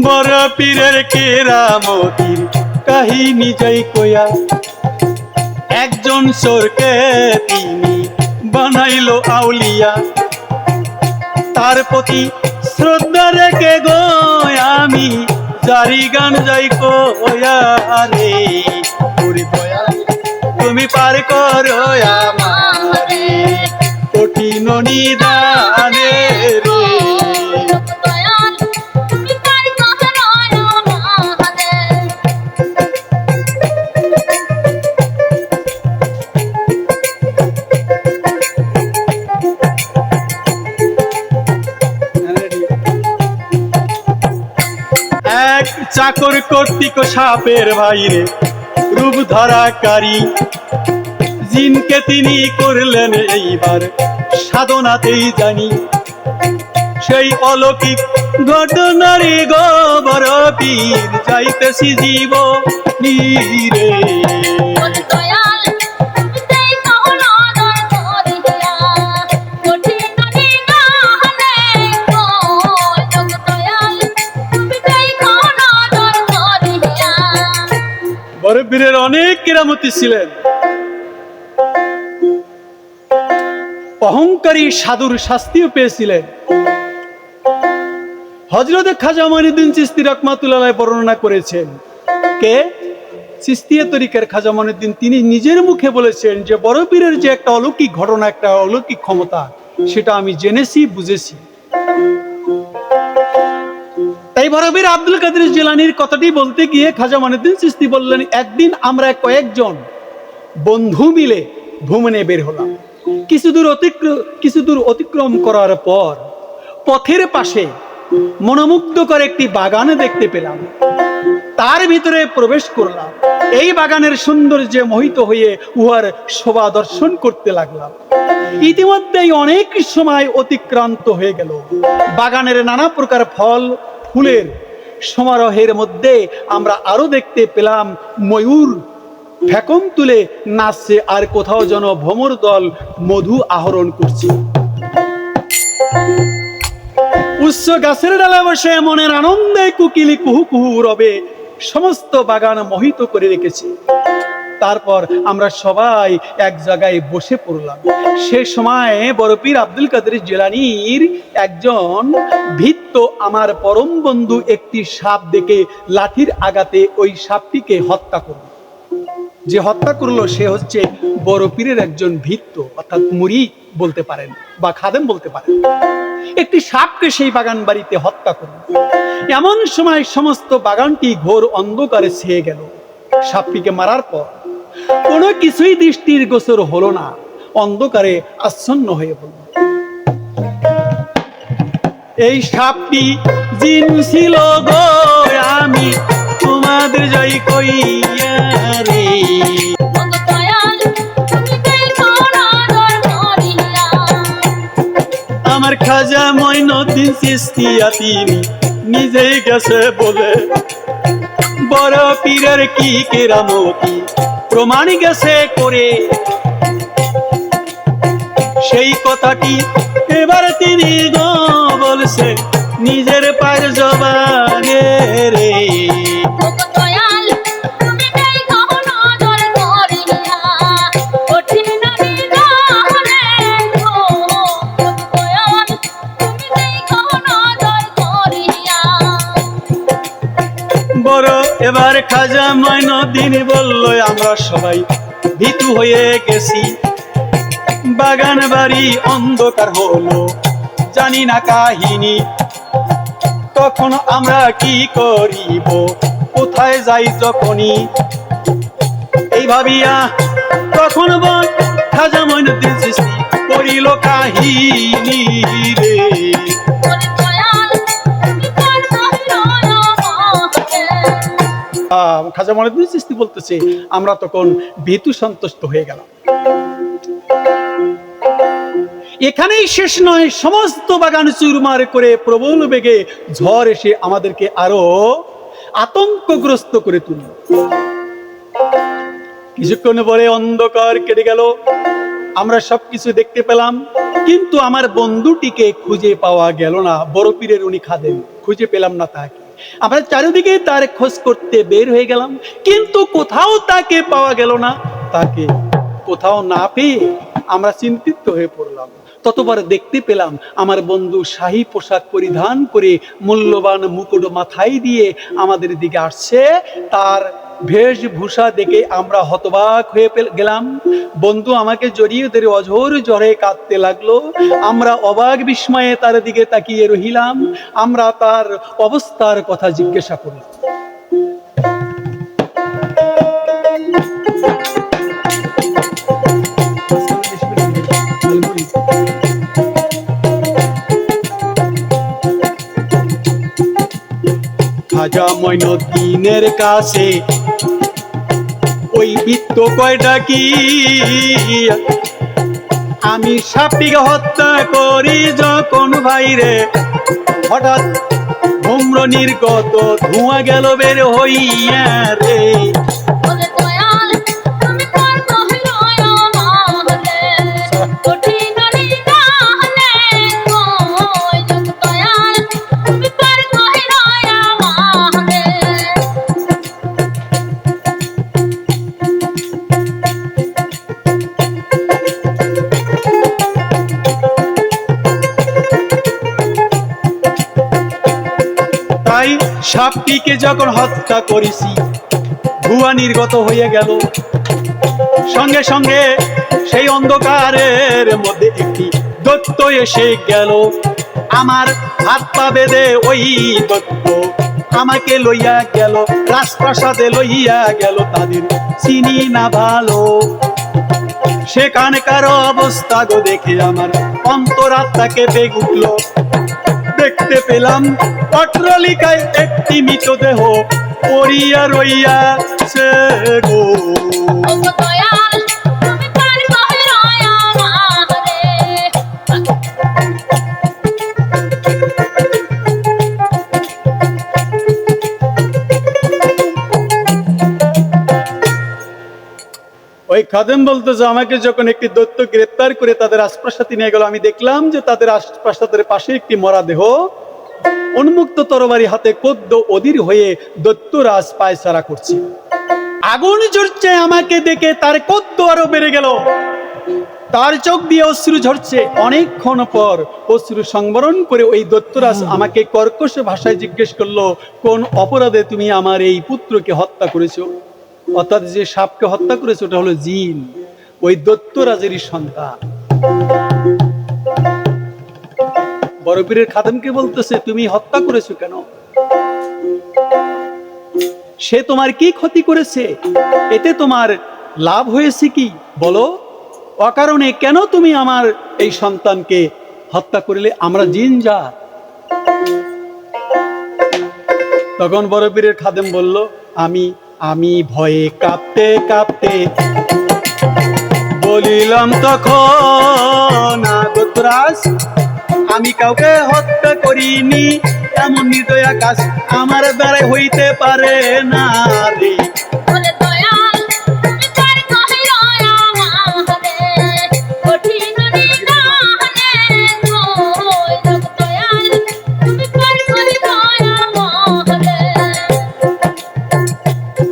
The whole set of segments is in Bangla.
বড় পীরের কেরামতির কাহিনী যাই কয়া একজন চোরকে তিনি বানাইলো আউলিয়া। তার প্রতি শ্রদ্ধা রেখে গো আমি জারি গান যাই কয়া রে ওরে দয়াল তুমি পার করো আমারে কঠিন নিদানে রে। এক চাকর কর্তৃক সাপের ভাইরে রূপ ধারাকারী জিনকে তিনি করলেন এইবার সাধনাতেই জানি। সেই অলৌকিক ঘটনারে গো বড় পীর যাইতেছি জীব রে। বড় পীরের অনেক কেরামতি ছিলেন। অহংকারী সাধুর শাস্তিও পেয়েছিলেন। হযরত খাজা মঈনুদ্দিন চিশতি রাহমাতুল্লাহ আলাইহি বর্ণনা করেছেন। কে? চিশতিয়া তরিকার খাজা মঈনুদ্দিন তিনি নিজের মুখে বলেছেন যে বড় পীরের যে একটা অলৌকিক ঘটনা, একটা অলৌকিক ক্ষমতা, সেটা আমি জেনেছি, বুঝেছি। তাই বড় পীর আব্দুল কাদের জিলানীর কথাটি বলতে গিয়ে খাজা মঈনুদ্দিন চিশতি বললেন, একদিন আমরা কয়েকজন বন্ধু মিলে ভ্রমণে বের হলাম। কিছু দূর অতিক্রম করার পর পথের পাশে মনোমুগ্ধকর একটি বাগান দেখতে পেলাম। তার ভিতরে প্রবেশ করলাম। এই বাগানের সৌন্দর্যে মোহিত হয়ে উহার শোভা দর্শন করতে লাগলাম। ইতিমধ্যেই অনেক সময় অতিক্রান্ত হয়ে গেল। বাগানের নানা প্রকার ফল ফুলের সমারোহের মধ্যে আমরা আরো দেখতে পেলাম ময়ূর ফেকম তুলে নাচছে, আর কোথাও যেন ভ্রমর দল মধু আহরণ করছে। উচ্চ গাছের ডালে বসে মনের আনন্দে কুকিলি কুহু কুহু রবে সমস্ত বাগান মোহিত করে রেখেছে। তারপর আমরা সবাই এক জায়গায় বসে পড়লাম। সে সময় বড় পীর আব্দুল কাদের জিলানীর একজন ভৃত্য আমার পরম বন্ধু একটি সাপ দেখে লাঠির আঘাতে ওই সাপটিকে হত্যা করল। যে হত্যা করলো সে হচ্ছে বড় পীরের একজন ভৃত্য, অর্থাৎ মুরিদ বলতে পারেন বা খাদেম বলতে পারেন। একটি সাপকে সেই বাগান বাড়িতে হত্যা করল। এমন সময় সমস্ত বাগানটি ঘোর অন্ধকারে ছেয়ে গেল। সাপটিকে মারার পর কোনো কিছুই দৃষ্টির গোচর হলো না, অন্ধকারে আচ্ছন্ন হয়ে পড়ল। এই সাপটি জিন ছিল গো আমি তোমাদের যাই কইয়া রে। আমার খাজা মঈনুদ্দিন চিশতিয়া তিনি নিজেই গেছে বলে বড় পীরের কি কেরামতি প্রমাণ গেছে করে। সেই কথাটি এবার তিনি গো বলছে নিজের পায়ের জবানে রে। বড় এবার খাজা মঈনুদ্দিন বলল, আমরা সবাই ভীতু হয়ে গেছি। বাগান বাড়ি অন্ধকার হলো, জানি না কাহিনী। তখন আমরা কি করিব, কোথায় যাই যখনই এই ভাবিয়া তখন খাজা মঈনুদ্দিন চিশতি করিল কাহিনী রে। খাজা মঈনুদ্দিন চিশতি বলতেছে, আমরা তখন ভীতু সন্তুষ্ট হয়ে গেলাম। এখানেই শেষ নয়, সমস্ত বাগান চুরমার করে প্রবল বেগে ঝড় এসে আমাদেরকে আরো আতঙ্কগ্রস্ত করে তুলল। কিছুক্ষণ পরে অন্ধকার কেটে গেল, আমরা সবকিছু দেখতে পেলাম, কিন্তু আমার বন্ধুটিকে খুঁজে পাওয়া গেল না। বড় পীরের উনি খাদেম, খুঁজে পেলাম না তাকে। আমরা চারিদিকে তার খোঁজ করতে বের হয়ে গেলাম, কিন্তু কোথাও তাকে পাওয়া গেল না। তাকে কোথাও না পেয়ে আমরা চিন্তিত হয়ে পড়লাম। ততবার দেখতে পেলাম আমার বন্ধু শাহী পোশাক পরিধান করে মূল্যবান মুকুট মাথায় দিয়ে আমাদের দিকে আসছে। তার বেশভূষা দেখে আমরা হতবাক হয়ে গেলাম। বন্ধু আমাকে জড়িয়ে ধরে অঝোর জ্বরে কাঁদতে লাগলো। আমরা অবাক বিস্ময়ে তার দিকে তাকিয়ে রহিলাম। আমরা তার অবস্থার কথা জিজ্ঞাসা করলাম। খাজা মঈনুদ্দিনের কাছে ওই বৃত্ত কয়টা কি, আমি সাপটিকে হত্যা করি যখন ভাইরে, হঠাৎ ধূম্র নির্গত ধোঁয়া গেল বের হইয়া রে। তাই সাপটিকে যখন হত্যা করেছি, ধোঁয়া নির্গত হয়ে গেল, সঙ্গে সঙ্গে সেই অন্ধকারের মধ্যে একটি দৈত্য এসে গেল। আমার হাত পা বেঁধে ওই দৈত্য আমাকে লইয়া গেল, রাজপ্রাসাদে লইয়া গেল। তাদের চিনি না ভালো, সেখানকার অবস্থা গো দেখে আমার অন্তরাত্মা কেঁপে উঠল। দেখতে পেলাম অট্টালিকায় একটি মৃতদেহ পড়িয়া রইয়াছে গো। ওই খাদেম বলতেছে, আমাকে যখন একটি দৈত্য গ্রেপ্তার করে তাদের রাজপ্রাসাদে নিয়ে গেল, আমি দেখলাম যে তাদের রাজপ্রাসাদের পাশে একটি মরা দেহ উন্মুক্ত তরবারি হাতে কদ্দ অধীর হয়ে দৈত্যরাজ পায়চারা করছে। আগুন জ্বলছে, আমাকে দেখে তার কদ্দ আরো বেড়ে গেল, তার চোখ দিয়ে অশ্রু ঝরছে। অনেকক্ষণ পর অশ্রু সংবরণ করে ওই দৈত্যরাজ আমাকে কর্কশ ভাষায় জিজ্ঞেস করলো, কোন অপরাধে তুমি আমার এই পুত্রকে হত্যা করেছো? অর্থাৎ যে সাপকে হত্যা করেছে ওটা হলো জিন, ওই দৈত্যরাজেরই সন্তান। বড় পীরের খাদেমকে বলতেছে, তুমি হত্যা করেছো কেন? সে তোমার কি ক্ষতি করেছে? এতে তোমার লাভ হয়েছে কি বলো? অকারণে কেন তুমি আমার এই সন্তানকে হত্যা করলে? আমরা জিন জাত। তখন বড় পীরের খাদেম বলল, আমি ভয়ে কাঁপতে কাঁপতে বলিলাম তখন, দৈত্যরাজ, আমি কাউকে হত্যা করিনি, এমন নির্দয়া কাজ আমার দ্বারা হইতে পারে না রে।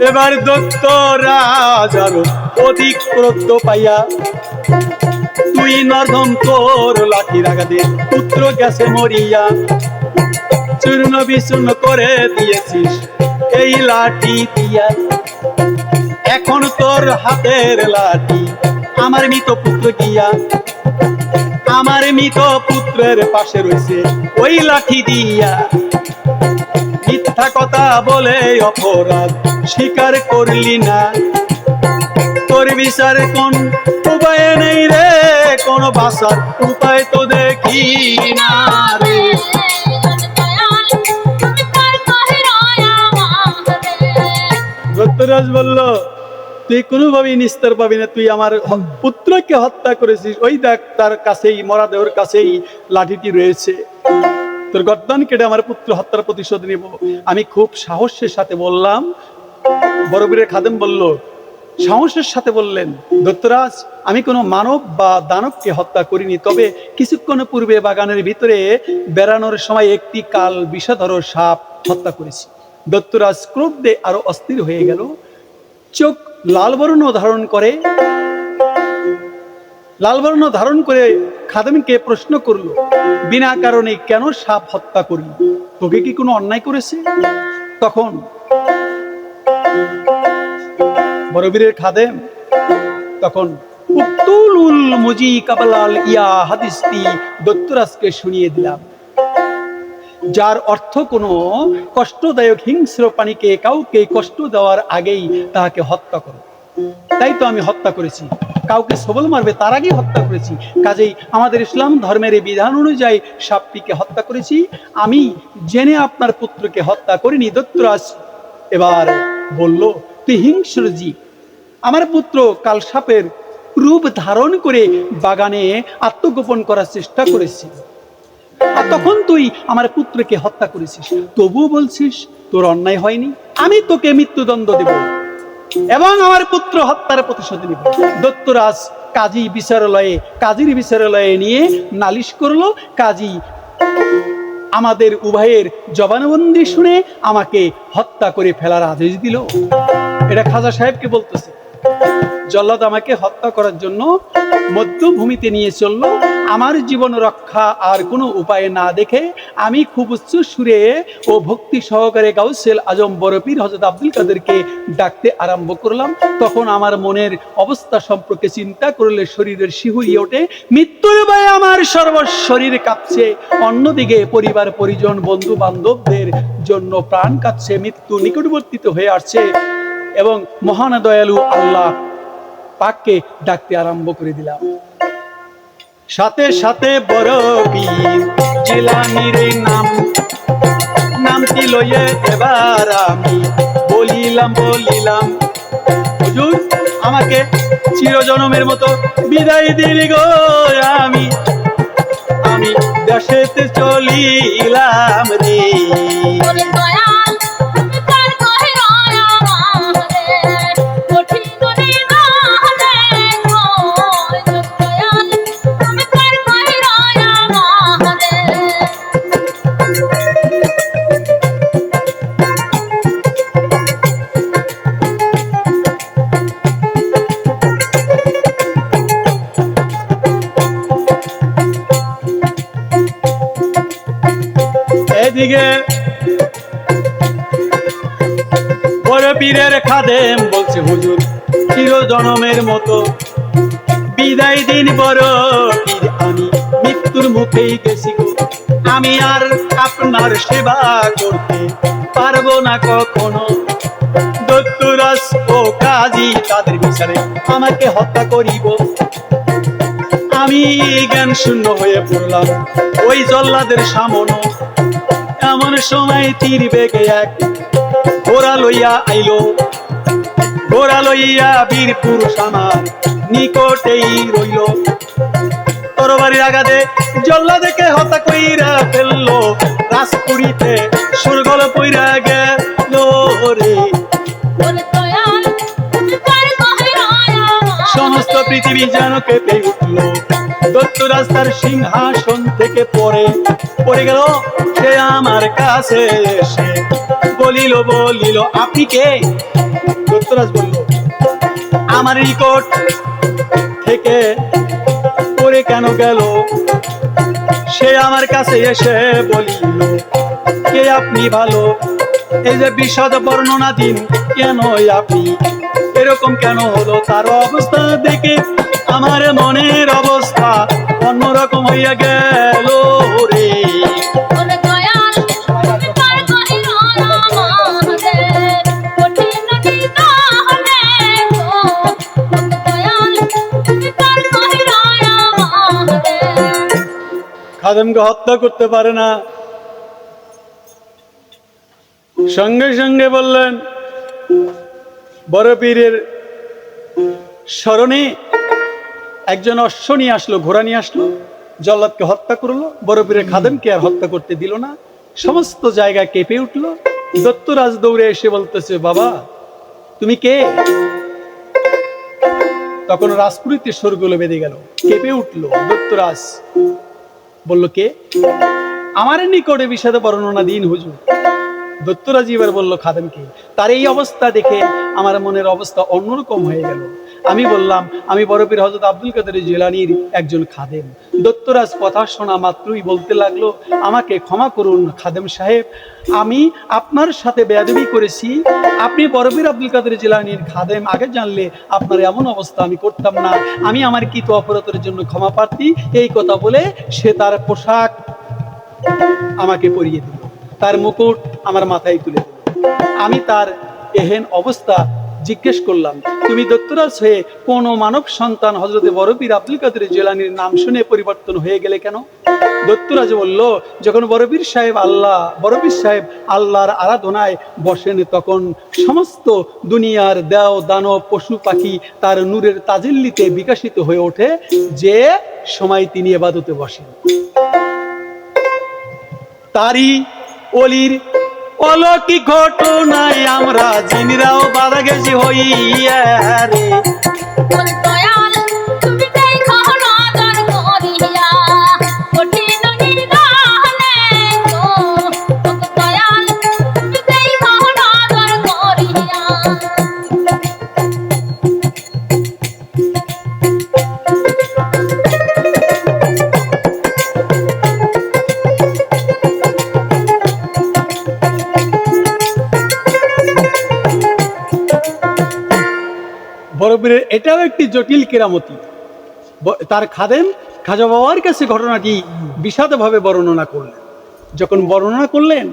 এবার দৈত্যরাজ আরো অধিক ক্রোধ পাইয়া, তুই নরধম তোর লাঠির আঘাতে পুত্র গেছে মরিয়া, চূর্ণ বিচূর্ণ করে দিয়েছিস এই লাঠি দিয়া, এখন তোর হাতের লাঠি আমার মৃত পুত্র গিয়া, আমার মৃত পুত্রের পাশে রয়েছে ওই লাঠি দিয়া। মিথ্যা কথা বলে অপরাধ স্বীকার করলি না, তোর বিচার কোন উপায় নেই রে, কোন বাঁচার উপায় তো দেখি না রে। দৈত্যরাজ বলল, তুই কোনোভাবেই নিস্তার পাবি না, তুই আমার পুত্রকে হত্যা করেছিস, ওই দেখ তার কাছেই, মরা দেহর কাছেই লাঠিটি রয়েছে, তোর গর্দান কেটে আমার পুত্র হত্যার প্রতিশোধ নিব। আমি খুব সাহসের সাথে বললাম। বড় পীরের খাদেম বলল, সাহসের সাথে বললেন, দৈত্যরাজ, আমি কোনো মানব বা দানবকে হত্যা করিনি, তবে কিছুক্ষণ পূর্বে বাগানের ভিতরে বেড়ানোর সময় একটি কাল বিষধর সাপ হত্যা করেছি। দত্তরাজ ক্রোধে আরো অস্থির হয়ে গেল, চোখ লাল বর্ণ ধারণ করে খাদেমকে প্রশ্ন করলো, বিনা কারণে কেন সাপ হত্যা করলি? তোকে কি কোনো অন্যায় করেছে? তখন বড়বীরের খাদেম তখন উক্তুলুল মুজি কাবালাল ইয়া হাদিসটি দত্তরাজকে শুনিয়ে দিলাম, যার অর্থ কোনো কষ্টদায়ক হিংস্র প্রাণীকে কাউকে কষ্ট দেওয়ার আগেই তাহাকে হত্যা করো। তাই তো আমি হত্যা করেছি, কাউকে সবল মারবে তার আগেই হত্যা করেছি। কাজেই আমাদের ইসলাম ধর্মের বিধান অনুযায়ী সাপটিকে হত্যা করেছি। আমি জেনে আপনার পুত্রকে হত্যা করিনি। দত্তরাজ এবার বলল, তুই হিংস্র জীব। আমার পুত্র কাল সাপের রূপ ধারণ করে বাগানে আত্মগোপন করার চেষ্টা করেছিল, আর তখন তুই আমার পুত্রকে হত্যা করেছিস, তবুও বলছিস তোর অন্যায় হয়নি। আমি তোকে মৃত্যুদণ্ড দেব এবং আমার পুত্র হত্যার প্রতিশোধ নিব। দত্তরাজ কাজীর বিচারালয়ে নিয়ে নালিশ করলো। কাজী আমাদের উভয়ের জবানবন্দি শুনে আমাকে হত্যা করে ফেলার আদেশ দিল। এটা খাজা সাহেবকে বলতেছে। জল্লাদ আমাকে হত্যা করার জন্য মধ্যভূমিতে নিয়ে চললো। আমার জীবন রক্ষা আর কোনো উপায় না দেখে আমি খুব উচ্চ সুরে ও ভক্তি সহকারে গাউসেল আজম বড় পীর হযরত আব্দুল কাদেরকে ডাকতে আরম্ভ করলাম। তখন আমার মনের অবস্থা সম্পর্কে চিন্তা করলে শরীরের শিহরিয়ে ওঠে। মৃত্যুর ভয়ে আমার সর্বশরীর কাঁপছে, অন্যদিকে পরিবার পরিজন বন্ধু বান্ধবদের জন্য প্রাণ কাঁপছে। মৃত্যু নিকটবর্তী হয়ে আসছে এবং মহান দয়ালু আল্লাহ পাককে ডাকতে আরম্ভ করে দিলাম। সাথে সাথে বড় পীর জিলানীর নামটি লইয়ে এবার আমি বলিলাম, হুজুর আমাকে চিরজনমের মতো বিদায় দিলি গো। আমি দেশেতে চলিলাম রে। এদিকে বড় পীরের খাদেম বলছে, হুজুর চিরজনমের মতো বিদায় দিন বড় পীর, আমি মৃত্যুর মুখেই গেছি গো। আমি আর আপনার সেবা করতে পারবো না কখনো। দত্তরাজ ও কাজী তাদের বিচারে আমাকে হত্যা করিব। আমি জ্ঞান শূন্য হয়ে পড়লাম ওই জল্লাদের সামনে। এমন সময় তীর বেগে এক ঘোড়া লইয়া আইলো। ঘোড়া লইয়া বীর পুরুষ আমার নিকটেই রইল। তরবারির আঘাতে জল্লাদকে হত্যা কইরা ফেললো। রাজপুরীতে সুরগল পইরা গেল রে। সমস্ত পৃথিবী যেন কেঁপে উঠল। দত্তরাজ তার সিংহাসন থেকে পড়ে গেল। সে আমার কাছে এসে বলিল, আপনি কে? দত্তরাজ বলল, আমার নিকট থেকে পড়ে কেন গেল? সে আমার কাছে এসে বলিল, কে আপনি ভালো? এই যে বিশদ বর্ণনা দিন, কেন আপনি এরকম কেন হলো? তার অবস্থা দেখে আমার মনের অবস্থা অন্যরকম হইয়া গেল রে। খাদেমকে হত্যা করতে পারে না। সঙ্গে সঙ্গে বললেন, বড় পীরের স্মরণে একজন অশ্ব নিয়ে আসলো, ঘোড়া নিয়ে আসলো, জল্লাদকে হত্যা করলো। বড় পীরের খাদেমকে আর হত্যা করতে দিল না। সমস্ত জায়গা কেঁপে উঠলো। দত্তরাজ দৌড়ে এসে বলতেছে, বাবা তুমি কে? তখন রাজপুরীতে শোরগোল বেঁধে গেল, কেঁপে উঠলো। দত্তরাজ বলল, কে? আমার নিকটে বিষাদ বর্ণনা দিন হুজুর। দত্তরাজি এবার বলল খাদেমকে। তার এই অবস্থা দেখে আমার মনের অবস্থা অন্যরকম হয়ে গেল। আমি বললাম, আমি বড় পীর হযরত আব্দুল কাদের জিলানীর একজন খাদেম। দত্তরাজ কথা শোনা মাত্রই বলতে লাগলো, আমাকে ক্ষমা করুন খাদেম সাহেব, আমি আপনার সাথে বেয়াদবি করেছি। আপনি বড় পীর আব্দুল কাদের জিলানীর খাদেম, আগে জানলে আপনার এমন অবস্থা আমি করতাম না। আমি আমার কৃত অপরাধের জন্য ক্ষমা প্রার্থী। এই কথা বলে সে তার পোশাক আমাকে পরিয়ে দিল, তার মুকুট আমার মাথায় তুলে দিল। আমি তার এহেন অবস্থা জিজ্ঞেস করলাম, তুমি দত্তরাজ হয়ে কোন মানব সন্তান হযরতে বড় পীর আব্দুল কাদের জিলানীর নাম শুনে পরিবর্তন হয়ে গেলে কেন? দত্তরাজ বলল, যখন বড় পীর সাহেব আল্লাহর আরাধনায় বসেন, তখন সমস্ত দুনিয়ার দেও দানব পশু পাখি তার নূরের তাজিল্লিতে বিকশিত হয়ে ওঠে, যে সময় তিনি ইবাদতে বসেন। তারই অলির অলৌকিক ঘটনায় আমরা জিনরাও বাধা গেছি হইয়া রে। বড় পীরের এটাও একটি জটিল কেরামতি। তার খাদেম খাজা বাবার কাছে ঘটনাটি বিশদভাবে বর্ণনা করলেন। যখন বর্ণনা করলেন,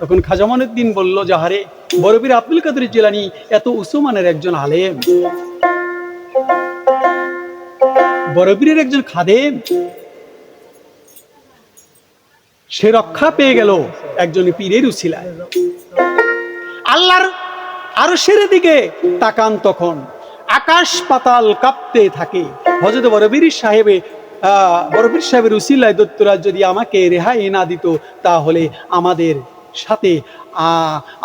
তখন খাজা মঈনুদ্দিন বলল, যাহারে বড় পীর আব্দুল কাদের জিলানী এত উঁচু মানের একজন আলেম, বড় পীরের একজন খাদেম, সে রক্ষা পেয়ে গেল একজন পীরের উছিলায়। আল্লাহর আরশের দিকে তাকান, তখন আকাশ পাতাল কাঁপতে থাকে। হযরত বড় পীর সাহেবের উসিলায় দত্তরাজ যদি আমাকে রেহাই না দিত, তাহলে আমাদের সাথে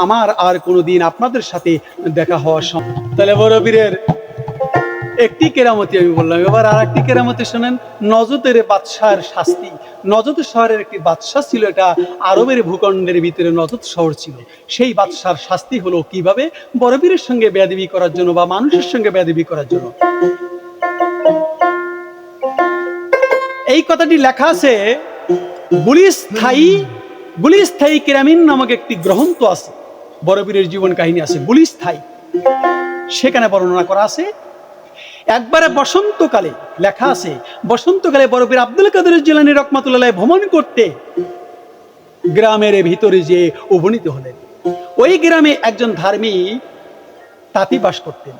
আমার আর কোনোদিন আপনাদের সাথে দেখা হওয়া সম্ভব। তাহলে বড় পীরের একটি কেরামতি আমি বললাম। এবার আর একটি কেরামতি শোনেন, নজদের বাদশার শাস্তি। নজদ শহরের একটি বাদশাহ ছিল, এটা আরবের ভূখণ্ডের ভিতরে নজদ শহর ছিল। সেই বাদশার শাস্তি হলো কিভাবে? বড় পীরের সঙ্গে বেয়াদবি করার জন্য বা মানুষের সঙ্গে বেয়াদবি করার জন্য। এই কথাটি লেখা আছে গুলিস্থায়ী কেরামিন নামক একটি গ্রন্থ আছে, বড় পীরের জীবন কাহিনী আছে গুলিস্থায়ী। সেখানে বর্ণনা করা আছে, একবারে বসন্তকালে লেখা আছে, বসন্তকালে বড় পীর আব্দুল কাদের জিলানী রহমাতুল্লাহ ভ্রমণ করতে গ্রামের ভিতরে যে উপনীত হলেন। ওই গ্রামে একজন ধার্মিক তাঁতি বাস করতেন।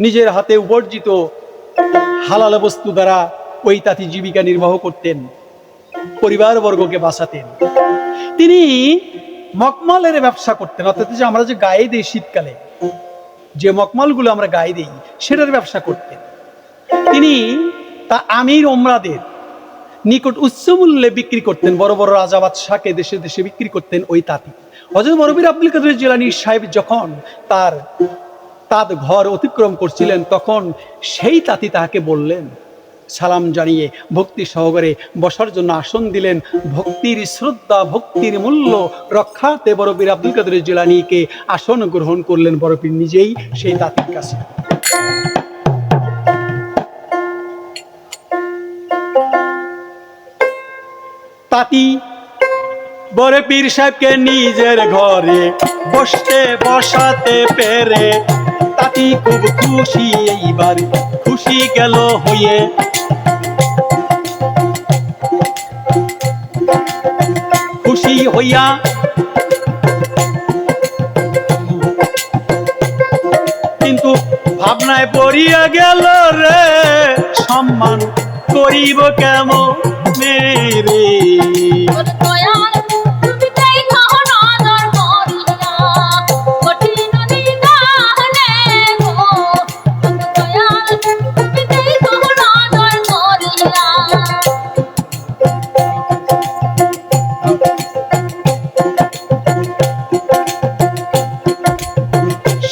নিজের হাতে উপার্জিত হালাল বস্তু দ্বারা ওই তাঁতি জীবিকা নির্বাহ করতেন, পরিবার বর্গকে বাঁচাতেন। তিনি মকমলের ব্যবসা করতেন, অর্থাৎ যে আমরা যে গায়ে দিই শীতকালে, যে মকমলগুলো আমরা গায়ে দিই, সেটার ব্যবসা করতেন। তিনি তা আমির ওমরাদের নিকট উচ্চ মূল্যে বিক্রি করতেন। বড় বড় রাজা বাদশাকে দেশে দেশে বিক্রি করতেন ওই তাঁতি। হযরত বড় পীর আব্দুল কাদের জিলানী সাহেব যখন তার ঘর অতিক্রম করছিলেন, তখন সেই তাঁতি তাহাকে বললেন, সালাম জানিয়ে ভক্তি সহকারে বসার জন্য আসন দিলেন। ভক্তির শ্রদ্ধা, ভক্তির মূল্য রক্ষার্থে বড় পীর আব্দুল কাদের জিলানীকে আসন গ্রহণ করলেন বড় পীর নিজেই সেই তাঁতির কাছে। তাঁতি বড় পীর সাহেবকে নিজের ঘরে বসাতে পেরে তাঁতি খুব খুশি, এইবার খুশি গেল হয়ে। খুশি হইয়া কিন্তু ভাবনায় পড়িয়া গেল রে, সম্মান করিব কেমন মেরে।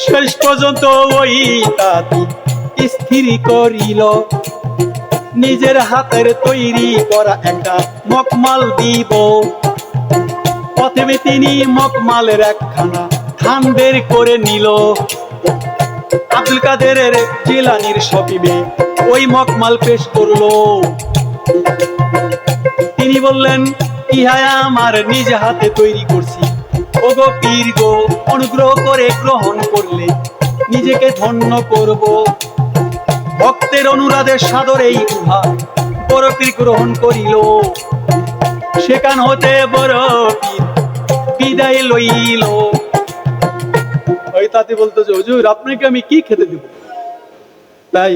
শেষ পর্যন্ত ওই তাঁতি স্থির করিল, নিজের হাতের তৈরি করা একটা মকমল দিব। প্রথমে তিনি মকমালের একখানা থান বের করে নিল। আব্দুল কাদের জিলানীর সবিবে ওই মকমাল পেশ করলো। তিনি বললেন, ইহা আমার নিজ হাতে তৈরি করছি, ওগো পীর গো, অনুগ্রহ করে গ্রহণ করলে নিজেকে ধন্য করব। ভক্তের অনুরাধের সাদরেই উহা বড় পীর গ্রহণ করিল। সেখান হতে বড় পীর বিদায় লইল। ওই তাতে বলতো যে, হুজুর আপনাকে আমি কি খেতে দেব? তাই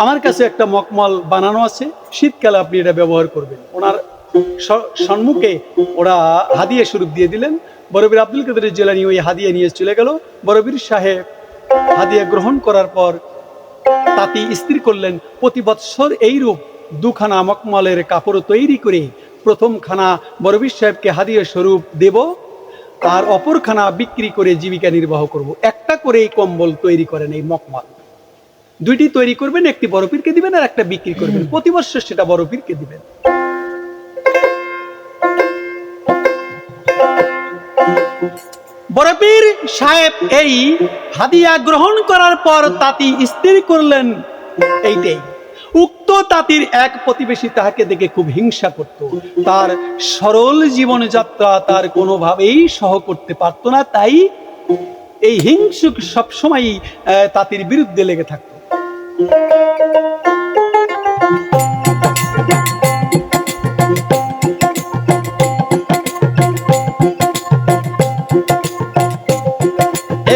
আমার কাছে একটা মকমল বানানো আছে, শীতকালে আপনি এটা ব্যবহার করবেন। ওনার সম্মুখে ওরা হাদিয়া স্বরূপ দিয়ে দিলেন। বড়বীর আব্দুল কাদের জিলানী ওই হাদিয়া নিয়ে চলে গেল। বড়বীর সাহেব হাদিয়া গ্রহণ করার পর তাতি স্থির করলেন, প্রতি বৎসর এইরূপ দুখানা মকমলের কাপড় তৈরি করে প্রথম খানা বড়বীর সাহেবকে হাদিয়া স্বরূপ দেব, আর অপরখানা বিক্রি করে জীবিকা নির্বাহ করব। একটা করে এই কম্বল তৈরি করেন, এই মকমল দুইটি তৈরি করবেন, একটি বড় পীরকে দিবেন আর একটা বিক্রি করবেন। প্রতি বছর সেটা বড় পীরকে দিবেন। বড় পীর সাহেব এই হাদিয়া গ্রহণ করার পর তাতি স্থির করলেন এইটাই। উক্ত তাঁতির এক প্রতিবেশী তাহাকে দেখে খুব হিংসা করত। তার সরল জীবনযাত্রা তার কোনোভাবেই সহ করতে পারত না, তাই এই হিংসুক সবসময় তাঁতির বিরুদ্ধে লেগে থাকত।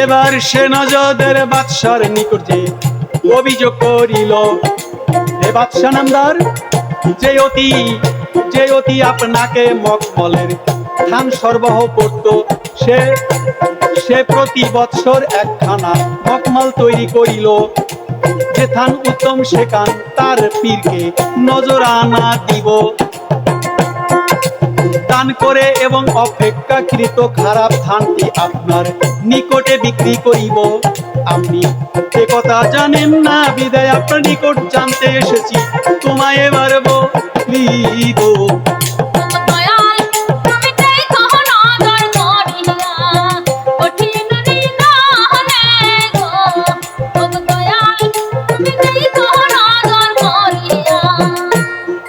এবার সে নজদের বাদশার নিকট যে অভিযোগ করিল, হে বাদশা নামদার, যে অতি আপনাকে মকমলের থান সরবরাহ করত, সে প্রতি বৎসর একখানা মকমল তৈরি করিল। যে থান উত্তম সেখান তার পীরকে নজরানা দিব দান করে, এবং অপেক্ষাকৃত খারাপ ধানটি আপনার নিকটে বিক্রি করিব। আপনি এ কথা জানেন না, বিদায় আপনার নিকট জানতে এসেছি, তোমায় এবার বলিব।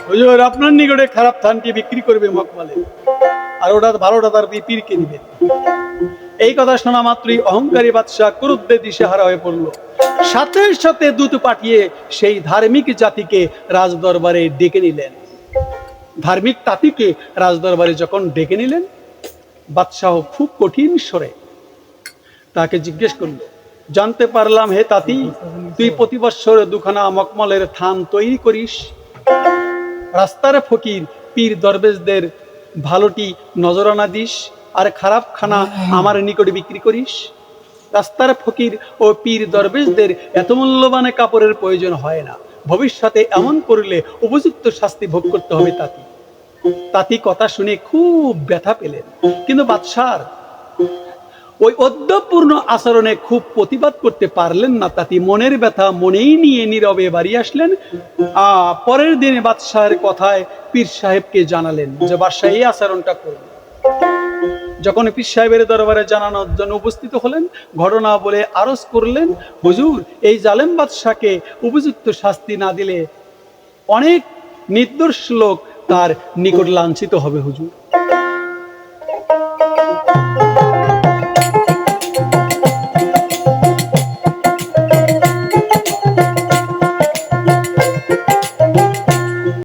হুজুর আপনার নিকটে খারাপ ধানটি বিক্রি করবে মকমলে, আর ওটা ভালোটা তার পীরকে দিবেন। এই কথা শোনা মাত্রই অহংকারী বাদশাহ ক্রুদ্ধে দিশেহারা হয়ে পড়ল। সাথে সাথে দূত পাঠিয়ে সেই ধার্মিক জাতিকে রাজদরবারে ডেকে নিলেন। ধার্মিক তাঁতিকে রাজদরবারে যখন ডেকে নিলেন, বাদশাহ খুব কঠিন স্বরে তাকে জিজ্ঞেস করল, জানতে পারলাম হে তাঁতি, তুই প্রতি বৎসর দুখানা মকমলের থান তৈরি করিস, রাস্তার ফকির পীর দরবেশদের ভালোটি নজরানা দিস, আর খারাপ খানা আমার নিকটে বিক্রি করিস। রাস্তার ফকির ও পীর দরবেশদের এত মূল্যবান কাপড়ের প্রয়োজন হয় না, ভবিষ্যতে এমন করলে উপযুক্ত শাস্তি ভোগ করতে হবে। তাঁতি কথা শুনে খুব ব্যথা পেলেন, কিন্তু বাদশার ওই অদ্যপূর্ণ আচরণে খুব প্রতিবাদ করতে পারলেন না। তাঁতি মনের ব্যথা মনেই নিয়ে নীরবে বাড়ি আসলেন। পরের দিনে বাদশাহের কথায় পীর সাহেবকে জানালেন যে বাদশাহ এই আচরণটা করলেন। যখন পীর সাহেবের দরবারে জানানোর জন্য উপস্থিত হলেন, ঘটনা বলে আরজ করলেন, হুজুর এই জালেম বাদশাকে উপযুক্ত শাস্তি না দিলে অনেক নির্দোষ লোক তার নিকট লাঞ্ছিত হবে হুজুর।